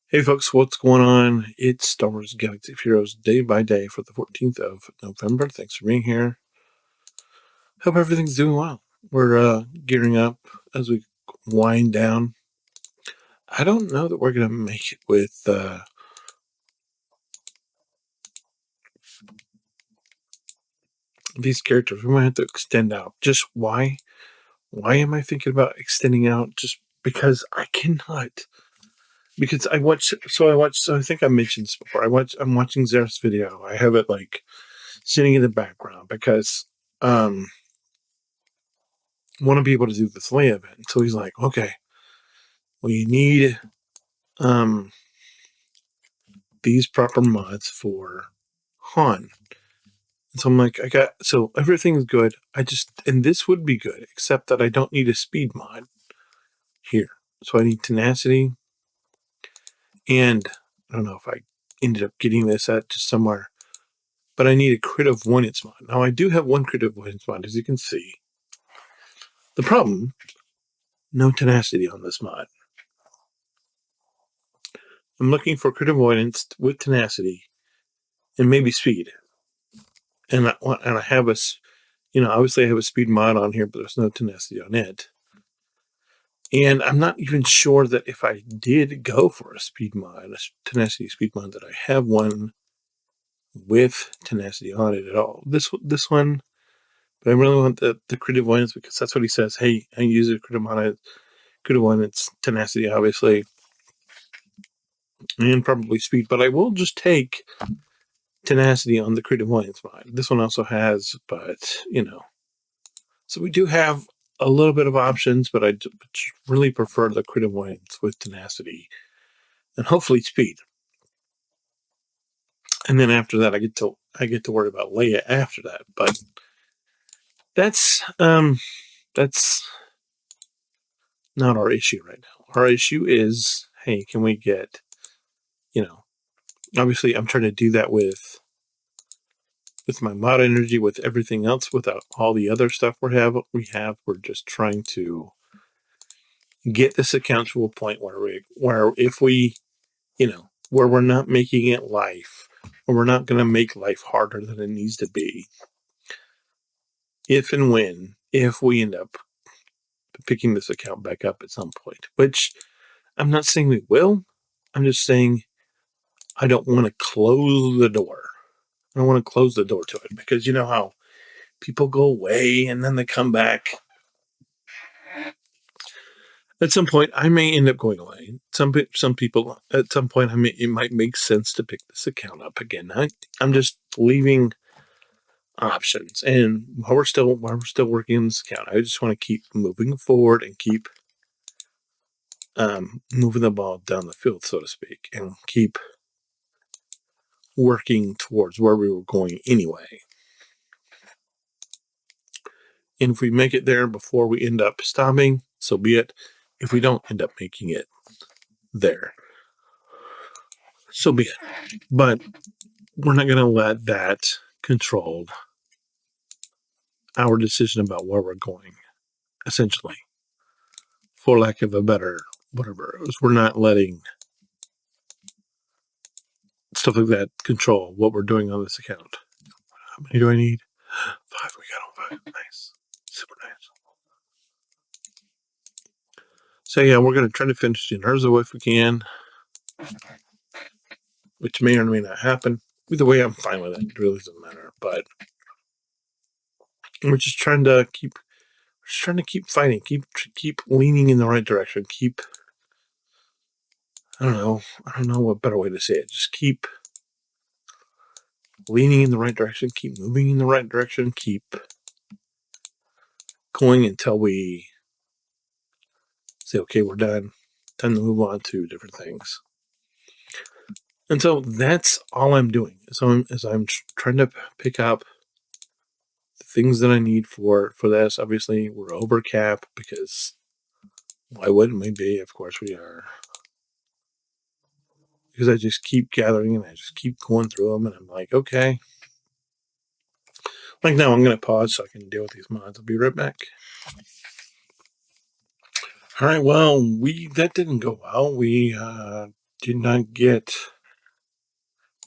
Hey folks, what's going on? It's Star Wars Galaxy of Heroes day by day for the 14th of November. Thanks for being here. Hope everything's doing well. We're gearing up as we wind down. I don't know that we're going to make it with these characters. We might have to extend out. Just why? Why am I thinking about extending out? Just because I cannot. Because so I think I mentioned this before. I'm watching Zer's video. I have it like sitting in the background because want to be able to do this Leia event. So he's like, okay, well, you need um, these proper mods for Han. And so I'm like, so everything's good. And this would be good, except that I don't need a speed mod here. So I need tenacity. And I don't know if I ended up getting this at just somewhere, but I need a crit avoidance mod. Now I do have one crit avoidance mod, as you can see. The problem, no tenacity on this mod. I'm looking for crit avoidance with tenacity and maybe speed. And I have obviously I have a speed mod on here, but there's no tenacity on it. And I'm not even sure that if I did go for a speed mod, a tenacity speed mod, that I have one with tenacity on it at all. This one, but I really want the crit avoidance because that's what he says. Hey, I use a crit avoidance, tenacity, obviously, and probably speed. But I will just take tenacity on the crit avoidance mod. This one also has, but so we do have a little bit of options, but I really prefer the crit avoidance with tenacity and hopefully speed. And then after that, I get to worry about Leia after that. But that's not our issue right now. Our issue is, hey, can we get, obviously I'm trying to do that with my mod energy, with everything else, without all the other stuff we're just trying to get this account to a point where if we, where we're not making it life, or we're not going to make life harder than it needs to be. If we end up picking this account back up at some point, which I'm not saying we will. I'm just saying I don't want to close the door. I don't want to close the door to it because you know how people go away and then they come back. At some point, I may end up going away. Some people, at some point, it might make sense to pick this account up again. I'm just leaving options, and while we're still working on this account, I just want to keep moving forward and keep moving the ball down the field, so to speak, and keep working towards where we were going anyway. And if we make it there before we end up stopping, so be it. If we don't end up making it there, so be it. But we're not going to let that control our decision about where we're going, essentially, for lack of a better whatever. We're not letting stuff like that control what we're doing on this account. How many do I need? 5. We got on 5. Nice. Super nice. So yeah, we're going to try to finish the Urza if we can, which may or may not happen. Either way, I'm fine with it. It really doesn't matter. But we're just trying to keep fighting, keep leaning in the right direction. I don't know what better way to say it. Just keep leaning in the right direction, keep moving in the right direction, keep going until we say, okay, we're done. Time to move on to different things. And so that's all I'm doing. So I'm trying to pick up the things that I need for this. Obviously, we're over cap because why wouldn't we be? Of course we are. Because I just keep gathering and I just keep going through them, and I'm like, okay. Like now, I'm going to pause so I can deal with these mods. I'll be right back. All right. Well, that didn't go well. We did not get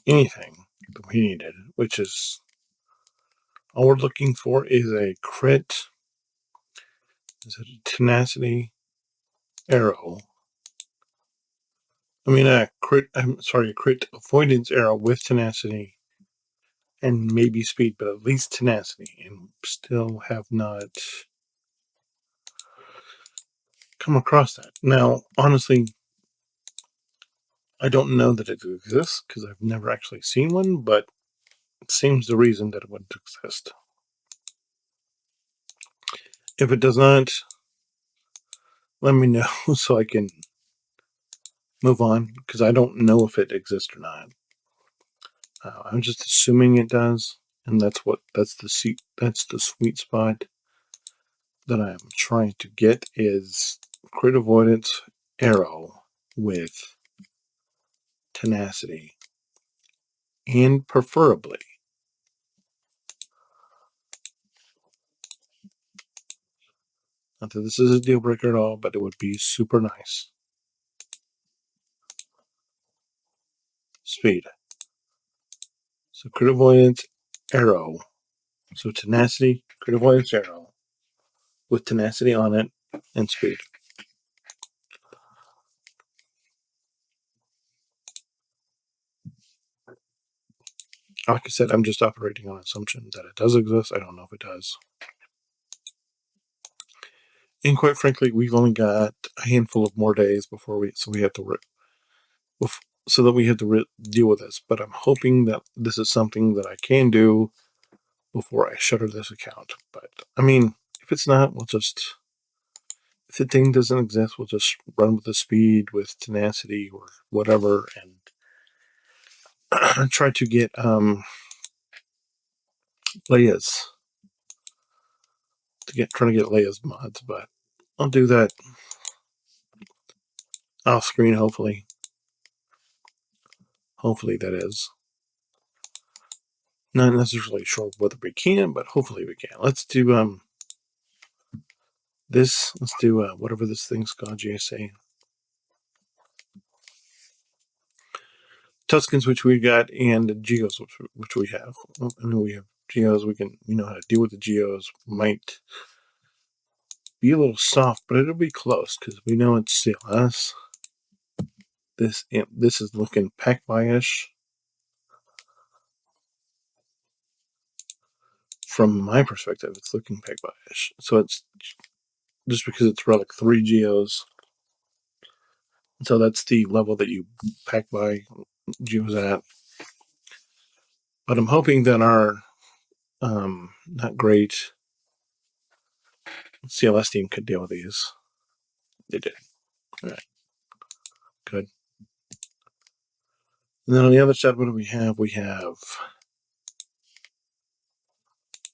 anything that we needed, which is all we're looking for is a crit. Is it a tenacity arrow? I mean, a crit. I'm sorry, a crit avoidance arrow with tenacity and maybe speed, but at least tenacity, and still have not come across that. Now, honestly, I don't know that it exists because I've never actually seen one, but it seems the reason that it would exist. If it does not, let me know so I can move on because I don't know if it exists or not. I'm just assuming it does, and that's the sweet spot that I'm trying to get is crit avoidance arrow with tenacity, and preferably not that this is a deal breaker at all, but it would be super nice. Speed. So crit avoidance arrow. So tenacity, crit avoidance arrow with tenacity on it and speed. Like I said, I'm just operating on assumption that it does exist. I don't know if it does. And quite frankly, we've only got a handful of more days before we have to deal with this. But I'm hoping that this is something that I can do before I shutter this account. But I mean, if it's not, if the thing doesn't exist, we'll just run with the speed, with tenacity, or whatever, and try to get Leia's trying to get Leia's mods. But I'll do that off screen, hopefully. Hopefully that is. Not necessarily sure whether we can, but hopefully we can. Let's do this. Let's do whatever this thing's called, GSA. Tuscans, which we got, and Geos, which we have. I mean, we have Geos. We know how to deal with the Geos. Might be a little soft, but it'll be close because we know it's CLS. This is looking pack by-ish. From my perspective, it's looking pack by-ish. So it's just because it's Relic 3 Geos. So that's the level that you pack by Geos at. But I'm hoping that our not great CLS team could deal with these. They did. All right. Good. And then on the other side, what do we have? We have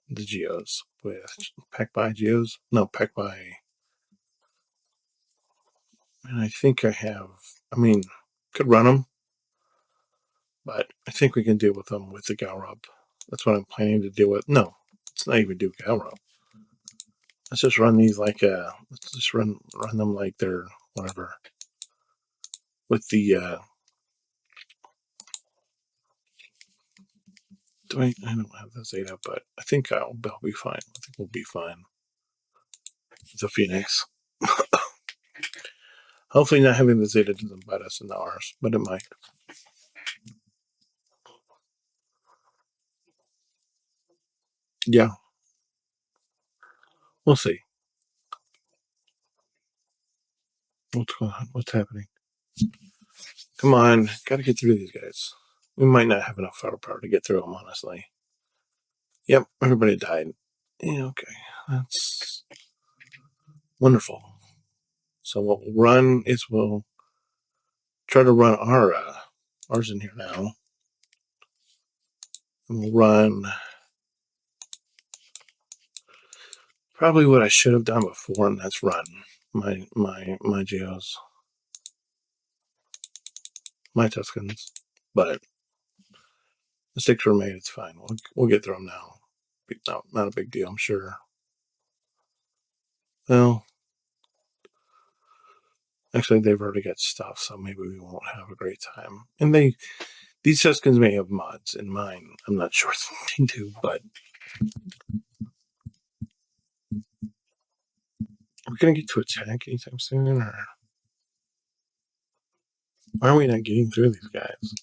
the Geos with pack by Geos. No, pack by. And I think I have. I mean, could run them, but I think we can deal with them with the Galrub. That's what I'm planning to deal with. No, let's not even do Galrub. Let's just run these like let's just run them like they're whatever. With the I don't have the Zeta, but I think I'll be fine. I think we'll be fine. The Phoenix. Hopefully not having the Zeta doesn't bite us in the arse, but it might. Yeah. We'll see. What's going on? What's happening? Come on. Gotta get through these guys. We might not have enough firepower to get through them, honestly. Yep, everybody died. Yeah, okay. That's wonderful. So what we'll run is we'll try to run ours in here now. And we'll run probably what I should have done before, and that's run my Geos. My Tuscans. But mistakes were made, it's fine. We'll get through them now. Not a big deal, I'm sure. Well, Actually, they've already got stuff, so maybe we won't have a great time. And these Tuscans may have mods in mine. I'm not sure they do, but we're gonna get to attack anytime soon, or why are we not getting through these guys?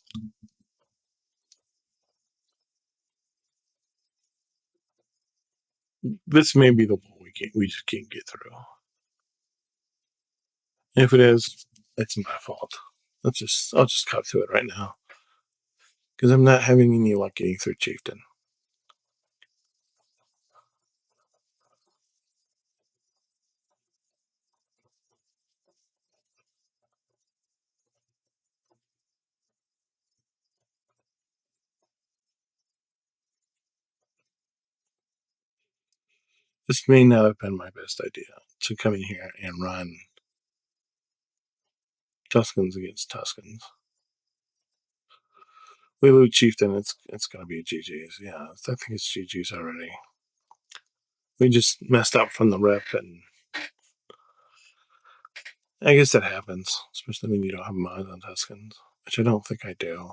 This may be the wall we just can't get through. If it is, it's my fault. I'll just cut through it right now because I'm not having any luck getting through Chieftain. This may not have been my best idea to come in here and run Tuscans against Tuscans. We lose Chieftain, it's gonna be GG's. Yeah, I think it's GG's already. We just messed up from the rip, and I guess that happens, especially when you don't have mods on Tuscans, which I don't think I do.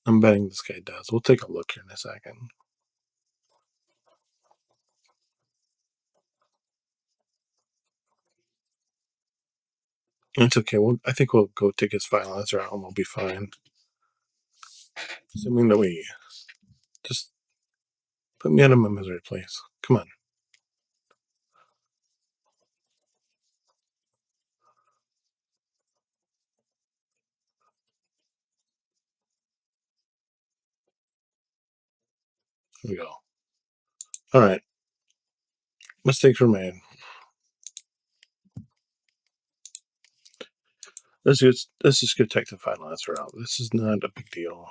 I'm betting this guy does. We'll take a look here in a second. It's okay. I think we'll go take his finalizer out and we'll be fine. Assuming that we just put me out of my misery, please. Come on. Here we go. All right. Mistakes were made. Let's just go take the finalizer out. This is not a big deal.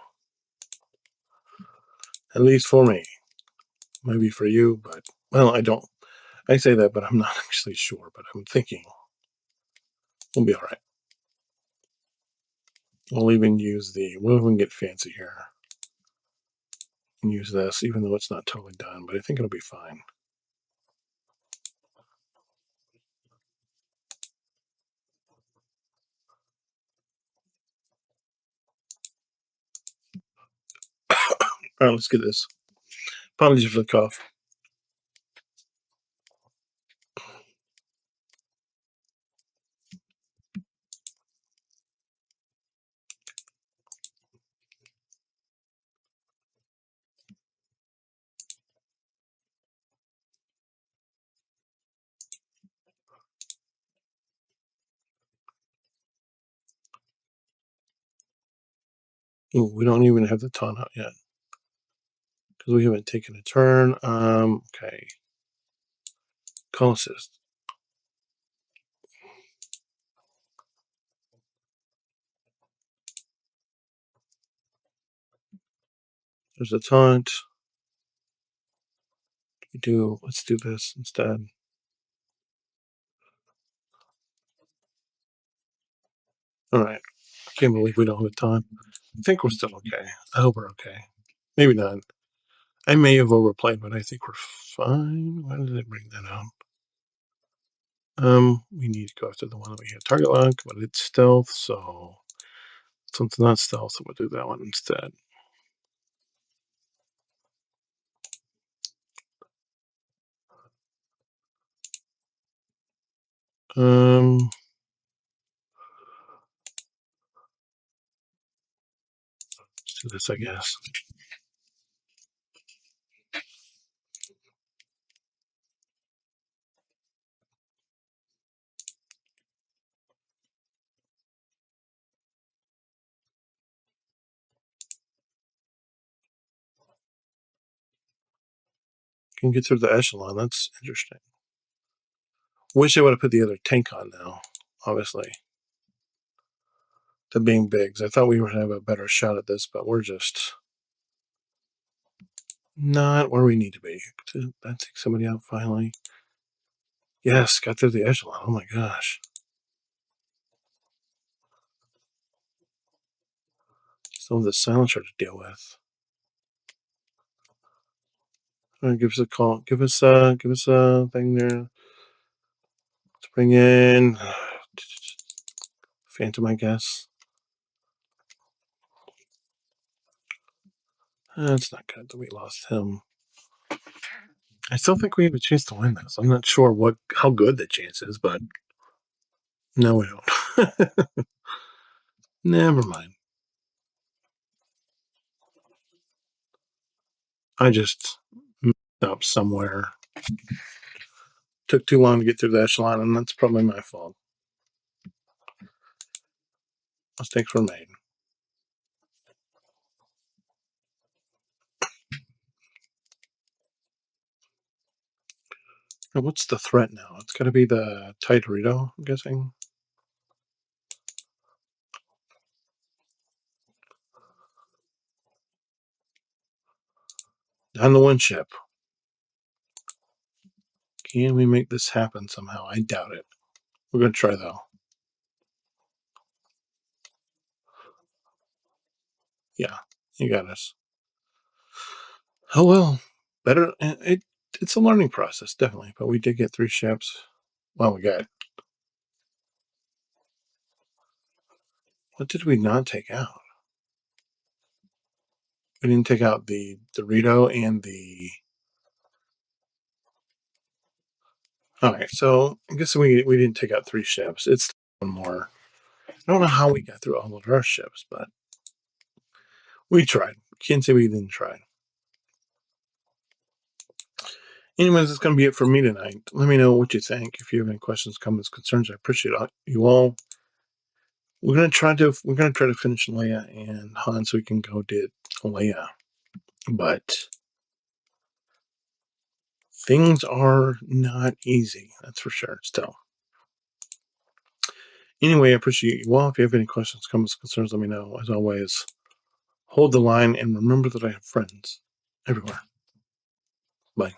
At least for me. Maybe for you, but well, I don't. I say that, but I'm not actually sure. But I'm thinking we'll be all right. We'll even use we'll even get fancy here and use this, even though it's not totally done. But I think it'll be fine. All right, let's get this. Apologies for the cough. Ooh, we don't even have the taunt out yet because we haven't taken a turn. Okay. Call assist. There's a taunt. Let's do this instead. All right. I can't believe we don't have a taunt. I think we're still okay. I hope we're okay. Maybe not. I may have overplayed, but I think we're fine. Why did it bring that out? We need to go after the one that we have target lock, but it's stealth, so since it's not stealth, we'll do that one instead. Let's do this, I guess. Can get through the echelon. That's interesting. Wish I would have put the other tank on now, obviously. To being bigs. I thought we would have a better shot at this, but we're just not where we need to be. Did that take somebody out finally? Yes, got through the echelon. Oh my gosh. Still have the silencer to deal with. All right, give us a call. Give us a thing there. Let's bring in Phantom, I guess. That's not good that we lost him. I still think we have a chance to win this. I'm not sure how good the chance is, but no, we don't. Never mind. I just messed up somewhere. Took too long to get through the echelon, and that's probably my fault. Mistakes were made. Now, what's the threat now? It's got to be the Tigerito, I'm guessing. On the one ship. Can we make this happen somehow? I doubt it. We're going to try, though. Yeah, you got us. Oh, well. Better. It's a learning process, definitely. But we did get 3 ships. Well, we got. What did we not take out? We didn't take out the Dorito and the. All right, so I guess we didn't take out 3 ships. It's one more. I don't know how we got through all of our ships, but we tried. Can't say we didn't try. Anyways, that's going to be it for me tonight. Let me know what you think. If you have any questions, comments, concerns, I appreciate you all. We're gonna try to finish Leia and Han so we can go get Leia, but things are not easy. That's for sure. Still. Anyway, I appreciate you all. If you have any questions, comments, concerns, let me know. As always, hold the line and remember that I have friends everywhere. Bye.